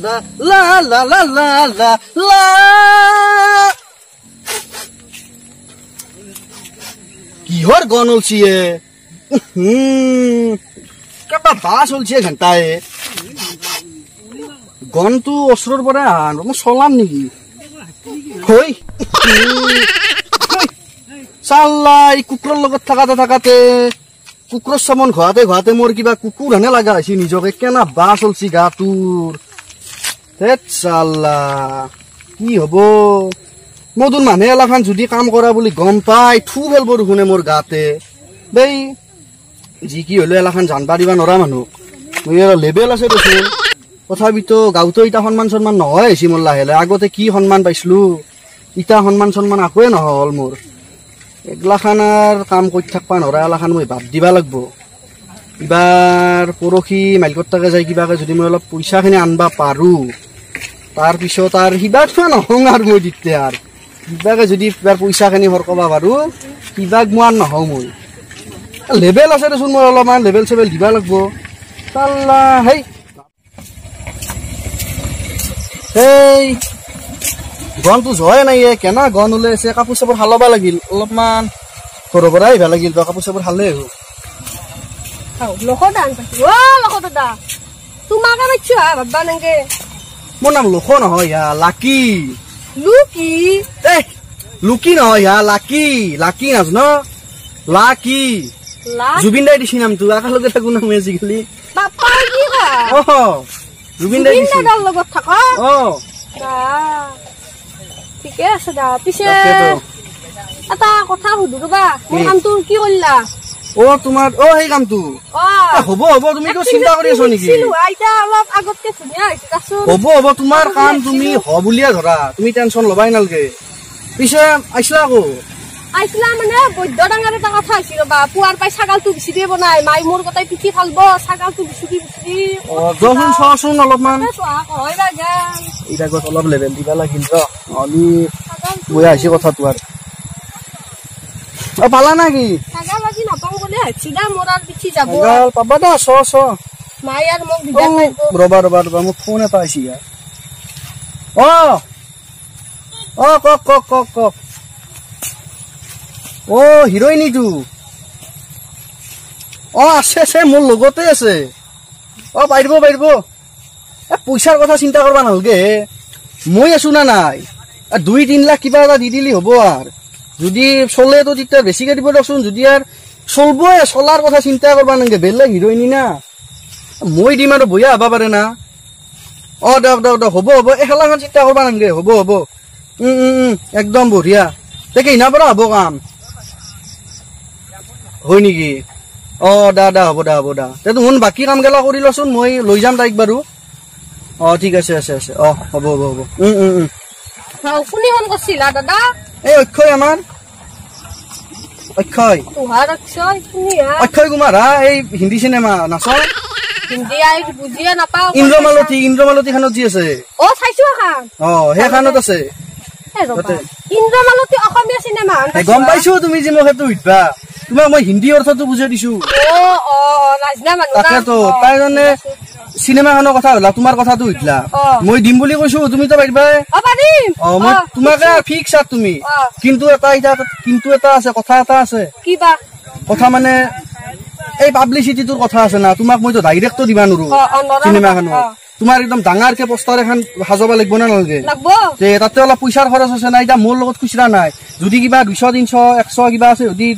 লা লা লা লা লা লা লা কিহৰ গন হলছি কেটা বাস হলছি ঘন্টায় গনটো অস্ত্ৰৰ পৰা মই চলাম নেকি হই চাল্লা এই কুকুৰৰ লগত থাকাতে কুকুৰৰ চামন ঘোৱাতে মোৰ কিবা কুকুৰ হেনে লগা হৈছে নিজকে কেনা বাস হলছি গাটোৰ হেত চাল্লা কি হব মদুন মানুহে এলাখান যদি কাম কৰা বুলি গম পাই থু ফেলব শুনে মোৰ গাতে দেই যি কি হলে এলাখান জানবা দিবা নৰা মানুহ মই লেবেল আছে দেচোন তথাপিতো গাঁৱতো ইটা সন্মান নহয় হৈছে মোৰ লাহে লাহে আগতে কি সন্মান পাইছিলো ইটা সন্মান আকোৱে নহল মোৰ এগলাখানাৰ কাম কৰি থাকবা নৰা এলাখান মই বাদ দিবা লাগব এবাৰ পৰহি মাইলকটাকে যাই কিবাকে যদি মই অলপ পইচাখিনি আনবা পাৰো তাৰ পিছত আৰু সিবাক নহওঁ আৰু মই দিতে আৰু কিবাকে যদি এবাৰ পইচাখিনি সৰকাবা পাৰো কিবাক মই নহওঁ মই লেবেল আছে দেচোন মোৰ অলপমান লেবেল চেবেল দিবা লাগব চাল্লা হেই এই গনটো জয় নাই কেনা গন ওলাইছে কাপোৰ চাপোৰ হালবা লাগিল অলপমান ঘৰৰ পৰা আহিবা লাগিল কাপোৰ চাপোৰ হালে মোৰ নাম লোক নহয় লাকি লুকি নহয় লাকি নাজান লাকি জুবিন দাই দিছি নামটো একেলগে থাকো নাম আজিকালি জুবিন দাই দিছি ঠিকে আছে দা পিছে এটা কথা সুধো ৰবা মোৰ কামটো কি কৰিলা তোমাৰ সেই কামটো হ'ব তুমি কিয় চিন্তা কৰি আছো নেকি অলপ আগতকে ধুনীয়া হৈছে হ'ব তোমাৰ কাম তুমি বুলিয়ে ধৰা তুমি টেনচন লবাই নালাগে পিছে আইছিলা মানে বৈদ্য ডাঙৰ এটা কথা হৈছে ৰবা পুৱাৰ পাই ছাগালটো বিচি দিয়ে বনাই মাই মোৰ গোটাই পিঠি ফালব ছাগালটো বিচি চোৱাচোন অলপমান অলপ লেভেল দিবা লাগিল মই আহিছে কথাটো আৰু পালা নাকি পাবা দা ৰবা মোক ফোন এটা আহিছে কওক হিৰোইনীটো আছে মোৰ লগতে আছে পাৰিব পইচাৰ কথা চিন্তা কৰবা নালগে মই আছো না নাই 2-3 লাখ কিবা এটা দি দিলি হ'ব আৰু যদি চলে তো তেতিয়া বেছিকে দিব দেচোন যদি আৰু চলবই চলাৰ কথা চিন্তা কৰবা নালগে বেলেগ হিৰোইনী না মই দিম আৰু বঢ়িয়া হবা পাৰে না দিয়ক হ'ব এখেলাখন চিন্তা কৰবা নালগে হ'ব একদম বঢ়িয়া তাকে ইনা পৰা হ'ব কাম হয় নেকি দা হ'ব দা শুন বাকী কাম গেলা কৰি লচোন মই লৈ যাম তাইক বাৰু ঠিক আছে হ'ব কোনে ফোন কৰিছিলা দাদা এই অক্ষয় আমাৰ অক্ষয় কুমাৰ এই হিন্দী চিনেমা নাচ ইন্দ্ৰমালতী খানত যি আছে সেইখানত আছে গম পাইছো তুমি যে মোক সেইটো সুধবা তোমাক মই হিন্দী অৰ্থটো বুজাই দিছো তাকেতো তাই মানে চিনেমাখনৰ কথা হলা তোমাৰ কথাটো সুধিলা মই দিম বুলি কৈছো তুমি তো পাৰিবাই মই তোমাকে ফিক্স আৰু তুমি কিন্তু এটা আছে কথা এটা আছে কথা মানে এই পাব্লিচিটিটোৰ কথা আছে না তোমাক মইতো ডাইৰেক্টটো দিবা নোৱাৰো চিনেমাখনৰ তোমাৰ একদম ডাঙৰকে পোষ্টাৰ এখন সাজাব লাগিব না নালাগে তাতে অলপ পইচাৰ খৰচ আছে না এতিয়া মোৰ লগত খুচৰা নাই যদি কিবা 200-300-100 কিবা আছে যদি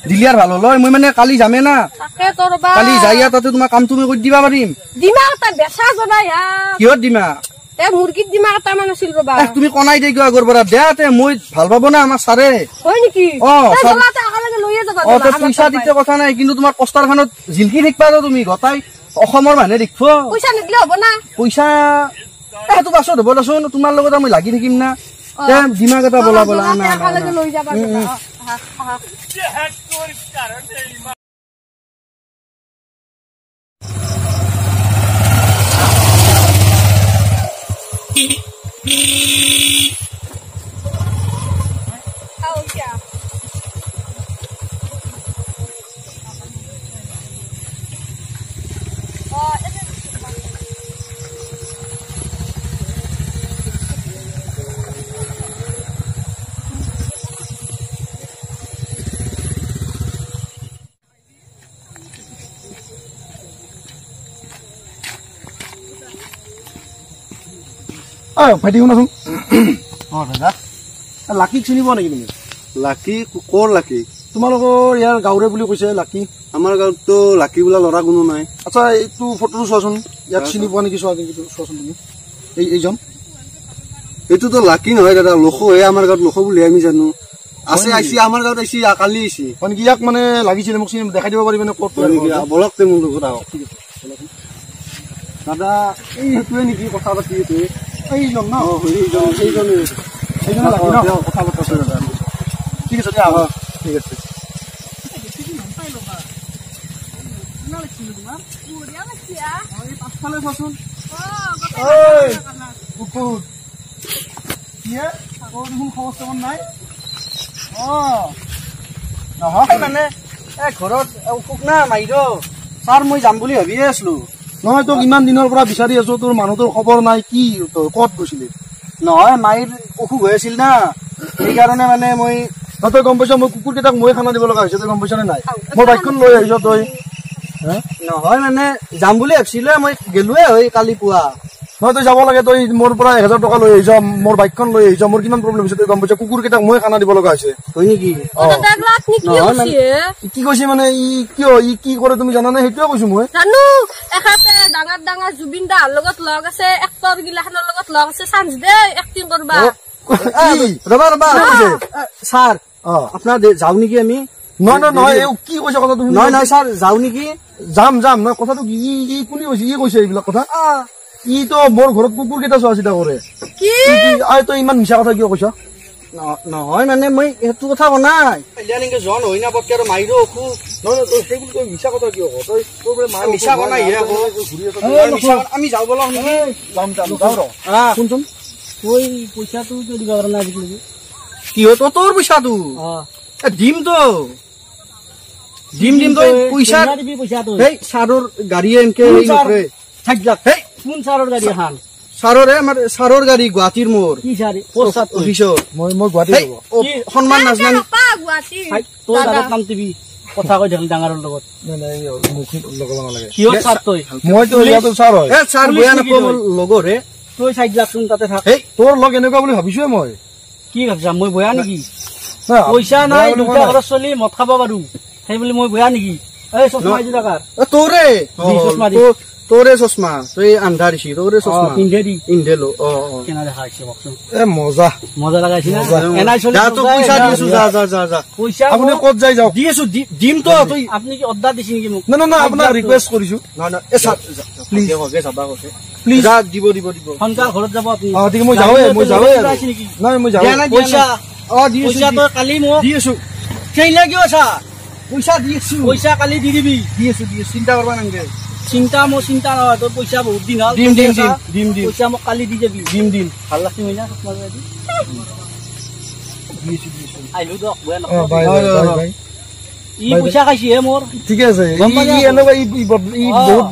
দিলিয়াৰ ভাল হল মই মানে কালি যামে না কালি যাই তাতে তোমাৰ কাম তুমি কৰি দিবা পাৰিম কিহত দিমা মুৰ্গীত দিমা এটা মান আছিল ৰবা তুমি কনাই দে কিয় কৰবা দেয়াতে মই ভাল পাব না আমাৰ ছাৰে হয় নেকি পইচা দিতে কথা নাই কিন্তু তোমাৰ পোষ্টাৰখনত জিলকি থাকিবা তুমি গতাই অসমৰ মানুহে দেখব পইচা নিদিলে হ'ব না পইচা সেইটো পাছত হ'ব দেচোন তোমাৰ লগত মই লাগি থাকিম না দিমাগ এটা বলা লৈ যাবা ভাইটি শুনাচোন অ দাদা লাকিক চিনি পোৱা নেকি তুমি লাকি কৰ লাকি তোমালোকৰ ইয়াৰ গাঁৱৰে বুলি কৈছে লাকি আমাৰ গাঁৱততো লাকি বোলা ল'ৰা কোনো নাই আচ্ছা এইটো ফটোটো চোৱাচোন ইয়াক চিনি পোৱা নেকি চোৱাচোন তুমি এইজন এইটোতো লাকি নহয় দাদা লোকহে আমাৰ গাঁৱত লোক বুলি আমি জানো আছে আইছি আমাৰ গাঁৱত আইছি কালি আইছি মানে কি ইয়াক মানে লাগিছিলে মোক চিনি দেখাই দিব পাৰিবনে ক'ত বলক তে মোৰ লগত আহক দাদা এই সেইটোৱে নেকি কথা পাতি এইটোৱে এইজন ন এইজনে লাগি ন কথা পাতিছে দাদা ঠিক আছে দিয়া ঠিক আছে পাছফালে চোৱাচোন কুকুৰ খবৰ চবৰ নাই নহয় মানে ঘৰত অসুখ না মাইৰ ছাৰ মই যাম বুলি ভাবিয়ে আছিলো নহয় তোক ইমান দিনৰ পৰা বিচাৰি আছো তোৰ মানুহটোৰ খবৰ নাই কি ক'ত গৈছিলি নহয় মাইৰ অসুখ হৈ আছিল না সেইকাৰণে মানে মই তই গম পাইছ মই কুকুৰ কেইটাক মই খানা দিব লগা হৈছে তই গম পাইছ নে নাই মোৰ বাইকখন লৈ আহিছ তই নহয় মানে যাম বুলি ভাবিছিলে মই গেলোৱে হয় কালি পুৱা নহয় তই যাব লাগে তই মোৰ পৰা 1000 টকা লৈ আহিছ মোৰ বাইকখন লৈ আহিছ মোৰ কিমান প্ৰব্লেম হৈছে তই গম পাইছ কুকুৰ কেইটাক মই খানা দিব লগা হৈছে হয় নেকি কি কৈছে মানে ই কিয় ই কি কৰে তুমি জানানে সেইটোৱে কৈছো মই জানো এখাতে ডাঙৰ ডাঙৰ জুবিন দাৰ লগত লগ আছে এক্টৰ গিলাখনৰ লগত লগ আছে চান্স দে এক্টিং কৰবা ৰবা ছাৰ আপোনাৰ যাও নেকি আমি নহয় কি কৈছে কথাটো নহয় ছাৰ যাও নেকি যাম নহয় কথাটো ই কোনে কৈছে ই কৈছে এইবিলাক কথা ই তো মোৰ ঘৰত কুকুৰ কেইটা চোৱা চিতা কৰে তই ইমান মিছা কথা কিয় কৈছ নহয় মানে মই সেইটো কথা কোৱা নাই এনেকে জন হৈ না পটকে আৰু মাৰিব অসুখ সেইবোৰ তই মিছা কথা কিয় কৱ তই মিছা কোৱা নাই আমি যাওঁ বলক শুনচোন তই পইচাটো কিয় দিব পৰা নাই আজিকালি কি হয় তোৰ পইচাটো দিম তই পইচা সেই ছাৰৰ গাড়ী এনকে নকৰে 60 লাখ সেই কোন ছাৰৰ গাড়ী এখন ছাৰৰে আমাৰ ছাৰৰ গাড়ী গুৱাহাটীৰ মোৰ কি ছাৰী পোস্ট অফিচত মই গুৱাহাটী কি সন্মান নাজনা গুৱাহাটী তোৰ দাদা কাম টিভি কথা কৈ থাকিল ডাঙৰৰ লগত নাই মুখ লগাব নালাগে কিয় ছাৰ তই মই তো ইয়াতো ছাৰ হয় এ ছাৰ বয়া নকওঁ মোৰ লগৰে তই 60 লাখ তাতে থাক এই তোৰ লগ এনেকুৱা বুলি ভাবিছো মই কি ভাবছা মই বয়া নেকি পইচা নাই দুটা ঘৰত চলি মদ খাব পাৰো সেই বুলি মই বয়া নেকি এই চশমা দি টাকাৰ তোৰে তোৰে চশমা তই আন্ধাৰ দিছি তোৰে চশমা ইন্ধেলো কেনা দেখাইছে বকচোন এ মজা লাগাইছি না এনাই চলি যা তো পইচা দিছো যা পইচা আপুনি ক'ত যাই যাও দিছো দিম তো তুই আপনি কি অৰ্ডাৰ দিছি নেকি মোক না আপোনাক ৰিকুৱেষ্ট কৰিছো না এ স্যাৰ প্লিজ হগে যাবা কৈছে প্লিজ যা দিব সন্তান ঘৰত যাব আপুনি ঠিক মই যাওয়ে নাই মই যাও পইচা দিছো পইচা তো কালি মোক দিছো কেইলা কিয় আছা পইচা কালি দি দিবি দিছো চিন্তা কৰবা নাংগে চিন্তা নহয় তোৰ পইচা বহুত দিন হ'ল দিম পইচা মোক কালি দি যাবি দিম ভাল লাগছে মই না আহিলো দক বাই ই পইচা খাইছি হে মোৰ ঠিক আছে ই এনেবা ই বহুত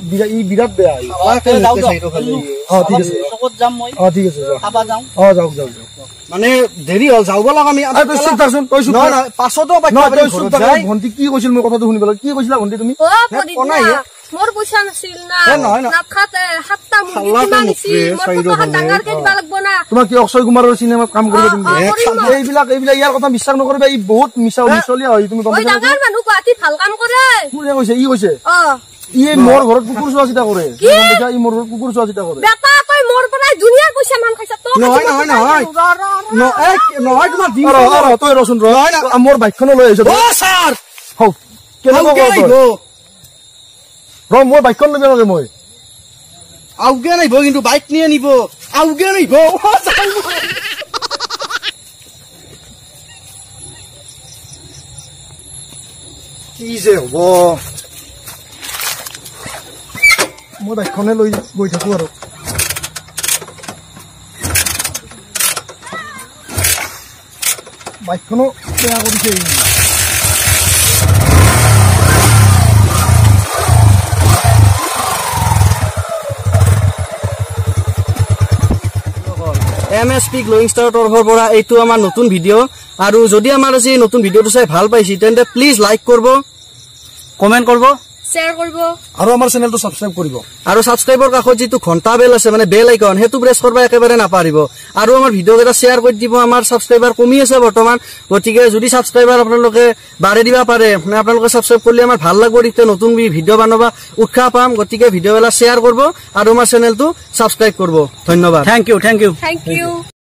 বিৰাট বেয়া ঠিক আছে চকত যাম মই ঠিক আছে খাবা যাওঁ যাওক মানে দেৰি হ'ল যাও বলক আমি পাছতো ভণ্টি কি কৈছিল মই কথাটো শুনিব লাগে কি কৈছিলা ভণ্টি তুমি মোৰ পইচা নাছিল না নাখাতে 7টা মুৰ্গী কিমানিছি মোৰ পইচা ডাঙৰকে দিবা লাগব না তোমাক কি অক্ষয় কুমাৰৰ চিনেমাত কাম কৰিব দিম এইবিলাক ইয়াৰ কথা বিশ্বাস নকৰিবা ই বহুত মিছলীয়া হয় তুমি গম পাইছা ডাঙৰ মানুহ গুৱাহাটী ভাল কাম কৰে কোনে কৈছে ই কৈছে ই মোৰ ঘৰত কুকুৰ চোৱা চিতা কৰে ই মোৰ ঘৰত কুকুৰ চোৱা চিতা কৰে বেটা তই মোৰ পৰা দুনিয়াৰ পইচা মান খাইছা তো নহয় তোমাৰ দিম তই ৰচোন মোৰ বাইকখন লৈ আহিছ ছাৰ মোৰ বাইকখন লৈ যাবগে মই আউগে নাইব কিন্তু বাইক নিয়ে নিব আউগে নাইব কি যে হব মই বাইকখনে লৈ গৈ থাকো আৰু বাইকখনো বেয়া কৰিছে MSP গ্লোয়িং ষ্টাৰৰ তৰফৰ পৰা এইটো আমাৰ নতুন ভিডিঅ' আৰু যদি আমাৰ আজি নতুন ভিডিঅ'টো চাই ভাল পাইছি তেন্তে প্লিজ লাইক কৰিব কমেণ্ট কৰিব শ্বেয়াৰ কৰিব আৰু আমাৰ চেনেলটো সাবস্ক্ৰাইব কৰিব আৰু সাবস্ক্ৰাইবৰ কাষত যিটো ঘণ্টা বেল আছে মানে বেল আইকন হেতু প্ৰেছ কৰবা একেবাৰে নাপাৰিব আৰু আমাৰ ভিডিও কেইটা শ্বেয়াৰ কৰি দিব আমাৰ সাবস্ক্ৰাইবাৰ কমি আছে বৰ্তমান গতিকে যদি সাবস্ক্ৰাইবাৰ আপোনালোকে বাঢ়ে দিবা পাৰে মানে আপোনালোকে সাবস্ক্ৰাইব কৰিলে আমাৰ ভাল লাগব তেতিয়া নতুন ভিডিও বনাবা উৎসাহ পাম গতিকে ভিডিও বেলা শ্বেয়াৰ কৰিব আৰু আমাৰ চেনেলটো সাবস্ক্ৰাইব কৰিব ধন্যবাদ থ্যাংক ইউ থ্যাংক ইউ